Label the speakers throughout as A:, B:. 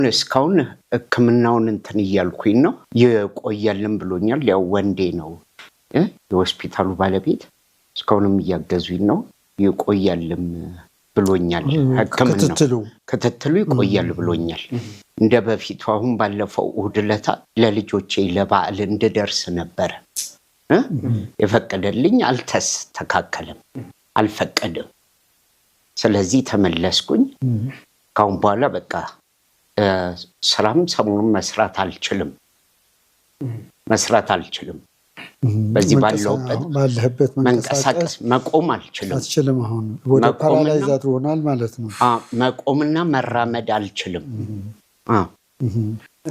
A: እስካሁን ህክምናውን እንትን እያልኩኝ ነው። ይቆያልም ብሎኛል። ያው ወንዴ ነው የሆስፒታሉ ባለቤት እስካሁንም እያገዙኝ ነው። ይቆያልም ብሎኛል። ክትትሉ ይቆያል ብሎኛል። እንደ በፊቱ አሁን ባለፈው እሑድ ዕለት ለልጆቼ ለበዓል እንድደርስ ነበር የፈቀደልኝ። አልተስተካከለም፣ አልፈቀደም። ስለዚህ ተመለስኩኝ። ካሁን በኋላ በቃ ስራም ሰሞኑን መስራት አልችልም። በዚህ ባለሁበት መንቀሳቀስ መቆም አልችልም።
B: አሁን ወደ ፓራላይዝ አድርጎናል ማለት ነው።
A: መቆምና መራመድ አልችልም።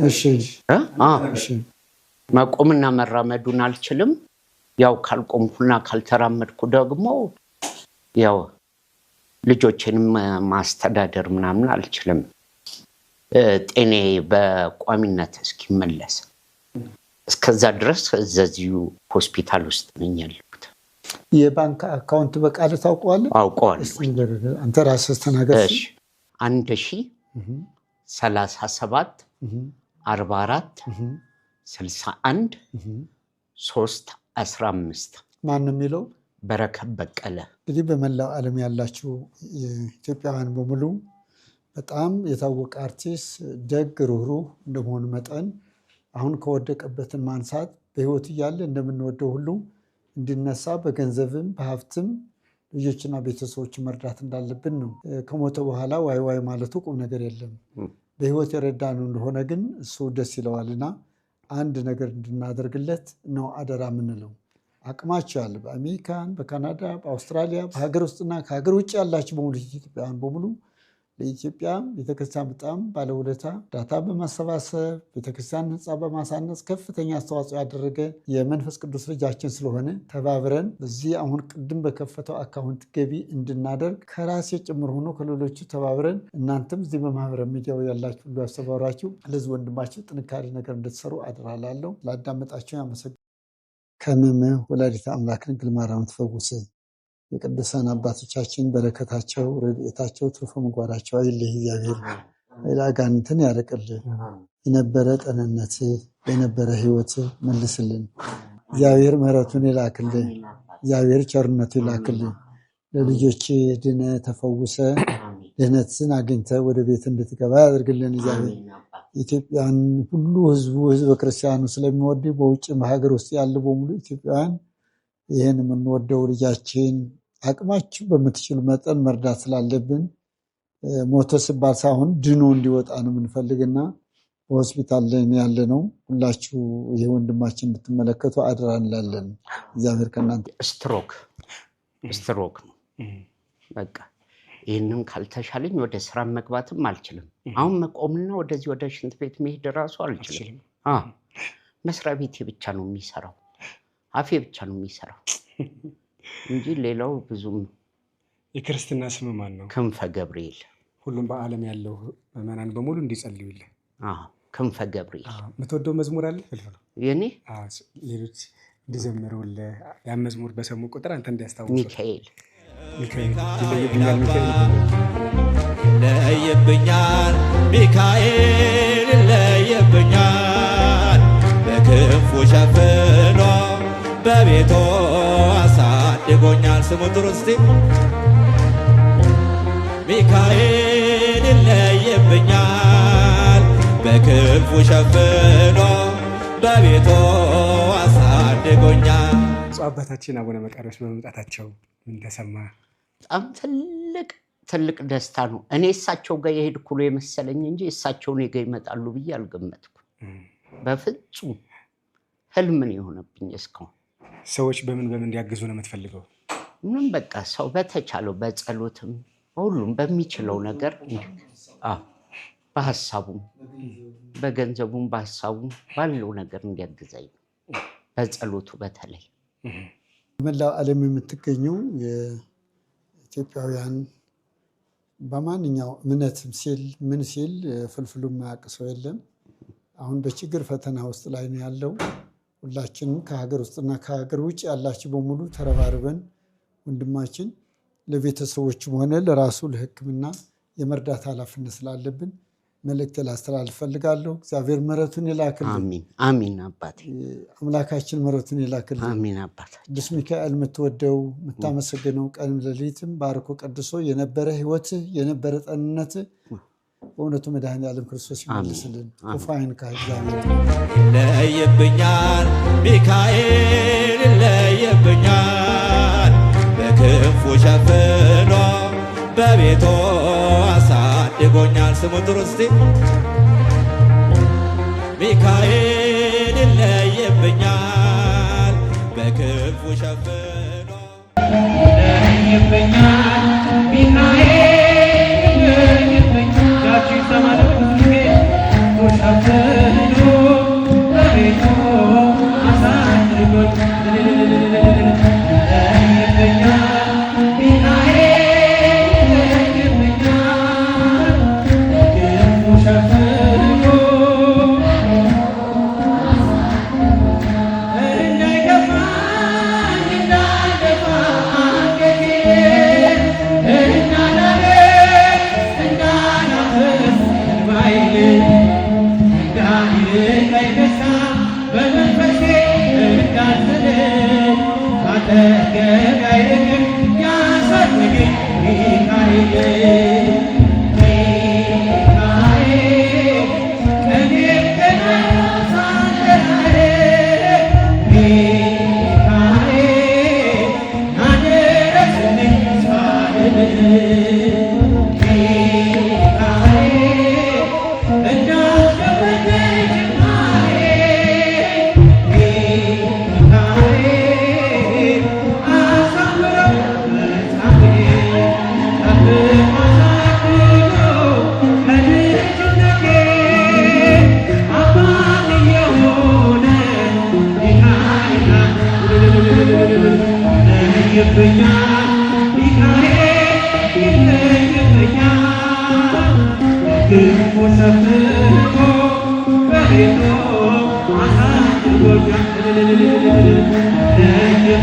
B: እሺ
A: መቆምና መራመዱን አልችልም። ያው ካልቆምኩና ካልተራመድኩ ደግሞ ያው ልጆችንም ማስተዳደር ምናምን አልችልም። ጤኔ በቋሚነት እስኪመለስ እስከዛ ድረስ እዚሁ ሆስፒታል ውስጥ ነኝ ያለሁት።
B: የባንክ አካውንት በቃል ታውቀዋለህ?
A: አውቀዋለሁ።
B: አንተ ራስህ ተናገር።
A: እሺ 1037 44 61 315
B: ማን ነው የሚለው?
A: በረከት በቀለ።
B: እንግዲህ በመላው ዓለም ያላችሁ ኢትዮጵያውያን በሙሉ በጣም የታወቀ አርቲስት፣ ደግ፣ ሩህሩህ እንደመሆኑ መጠን አሁን ከወደቀበትን ማንሳት በህይወት እያለ እንደምንወደው ሁሉ እንዲነሳ በገንዘብም በሀብትም ልጆችና ቤተሰቦች መርዳት እንዳለብን ነው። ከሞተ በኋላ ዋይ ዋይ ማለቱ ቁም ነገር የለም። በህይወት የረዳነው እንደሆነ ግን እሱ ደስ ይለዋልና አንድ ነገር እንድናደርግለት ነው አደራ የምንለው። አቅማችሁ ያለ በአሜሪካን፣ በካናዳ፣ በአውስትራሊያ፣ በሀገር ውስጥና ከሀገር ውጭ ያላችሁ በሙሉ ኢትዮጵያውያን በሙሉ ለኢትዮጵያ ቤተክርስቲያን በጣም ባለውለታ ዳታ በማሰባሰብ ቤተክርስቲያን ህንፃ በማሳነጽ ከፍተኛ አስተዋጽኦ ያደረገ የመንፈስ ቅዱስ ልጃችን ስለሆነ ተባብረን በዚህ አሁን ቅድም በከፈተው አካውንት ገቢ እንድናደርግ ከራሴ ጭምር ሆኖ ከሌሎቹ ተባብረን እናንተም እዚህ በማህበረ ሚዲያው ያላችሁ ሁሉ ያስተባብራችሁ ለዚህ ወንድማችሁ ጥንካሬ ነገር እንድትሰሩ አደራላለሁ። ላዳመጣችሁ ያመሰግናለሁ። ከመመ ወላዲተ አምላክ ድንግል ማርያም ትፈውስ። የቅዱሳን አባቶቻችን በረከታቸው ረድኤታቸው ትርፈ ምግባራቸው አይለይ። እግዚአብሔር አጋንንትን ያርቅልን። የነበረ ጤንነት የነበረ ህይወት መልስልን። እግዚአብሔር ምሕረቱን ይላክልን። እግዚአብሔር ቸርነቱ ይላክልን። ለልጆች ድነ ተፈውሰ ድህነትን አግኝተ ወደ ቤት እንድትገባ ያደርግልን። እግዚአብሔር ኢትዮጵያን ሁሉ ህዝበ ክርስቲያኑ ስለሚወድ በውጭ በሀገር ውስጥ ያሉ በሙሉ ኢትዮጵያውያን ይህን የምንወደው ልጃችን አቅማችሁ በምትችሉ መጠን መርዳት ስላለብን ሞቶ ሲባል ሳይሆን ድኖ እንዲወጣ ነው የምንፈልግና በሆስፒታል ላይ ያለ ነው። ሁላችሁ ይህ ወንድማችን እንድትመለከቱ አደራ እንላለን። እግዚአብሔር ከእናንተ ስትሮክ ነው
A: በቃ ይህንን ካልተሻለኝ ወደ ስራ መግባትም አልችልም። አሁን መቆምና ወደዚህ ወደ ሽንት ቤት መሄድ ራሱ አልችልም። መስሪያ ቤቴ ብቻ ነው የሚሰራው፣ አፌ ብቻ ነው የሚሰራው እንጂ ሌላው ብዙም።
C: የክርስትና ስም ማን ነው?
A: ክንፈ ገብርኤል።
C: ሁሉም በዓለም ያለው ምዕመናን በሙሉ እንዲጸልዩልህ።
A: ክንፈ ገብርኤል።
C: የምትወደው መዝሙር አለ?
A: የኔ
C: ሌሎች እንዲዘምሩልህ ያን መዝሙር በሰሙ ቁጥር አንተ እንዲያስታውሱ።
A: ሚካኤል
D: ለየብኛል፣ ሚካኤል ለየብኛል፣ በክንፉ ሸፍኖ በቤቱ አሳድጎኛል። ስሙ ጥሩ እስቲ። ሚካኤል ይለየብኛል፣ በክንፉ ሸፍኖ በቤቱ አሳድጎኛል።
C: አባታችን አቡነ መቃርዮስ በመምጣታቸው ምን ተሰማ?
A: በጣም ትልቅ ደስታ ነው። እኔ እሳቸው ጋር የሄድኩ ነው የመሰለኝ እንጂ እሳቸው እኔ ጋር ይመጣሉ ብዬ አልገመትኩም። በፍጹም ህልም ነው የሆነብኝ እስካሁን።
C: ሰዎች በምን እንዲያግዙ ነው የምትፈልገው?
A: ምንም በቃ ሰው በተቻለው በጸሎትም ሁሉም በሚችለው ነገር በሀሳቡም በገንዘቡም በሀሳቡም ባለው ነገር እንዲያግዛኝ በጸሎቱ በተለይ።
B: በመላው ዓለም የምትገኙ የኢትዮጵያውያን በማንኛው እምነትም ሲል ምን ሲል ፍልፍሉ የማያውቅ ሰው የለም። አሁን በችግር ፈተና ውስጥ ላይ ነው ያለው። ሁላችንም ከሀገር ውስጥና ከሀገር ውጭ ያላችሁ በሙሉ ተረባርበን ወንድማችን ለቤተሰቦችም ሆነ ለራሱ ለሕክምና የመርዳት ኃላፊነት ስላለብን መልእክት ላስተላልፍ ፈልጋለሁ። እግዚአብሔር ምሕረቱን ይላክልን።
A: አሜን አሜን። አባቴ
B: አምላካችን ምሕረቱን ይላክልን።
A: አሜን። አባቴ
B: ቅዱስ ሚካኤል የምትወደው የምታመሰግነው ቀንም ሌሊትም ባርኮ ቀድሶ የነበረ ሕይወት የነበረ ጤንነት በእውነቱ መድኃኔዓለም ክርስቶስ ይመልስልን። ክፉይን ከእግዚአብሔር
D: ይለይብኛል፣ ሚካኤል ይለይብኛል። በክንፉ ሸፍኖ በቤቱ አሳድጎኛል። ስሙ ጥሩ እስቲ ሚካኤል ይለይብኛል፣ በክንፉ ሸፍኖ
E: ይለይብኛል፣ ሚካኤል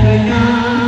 F: Thank you.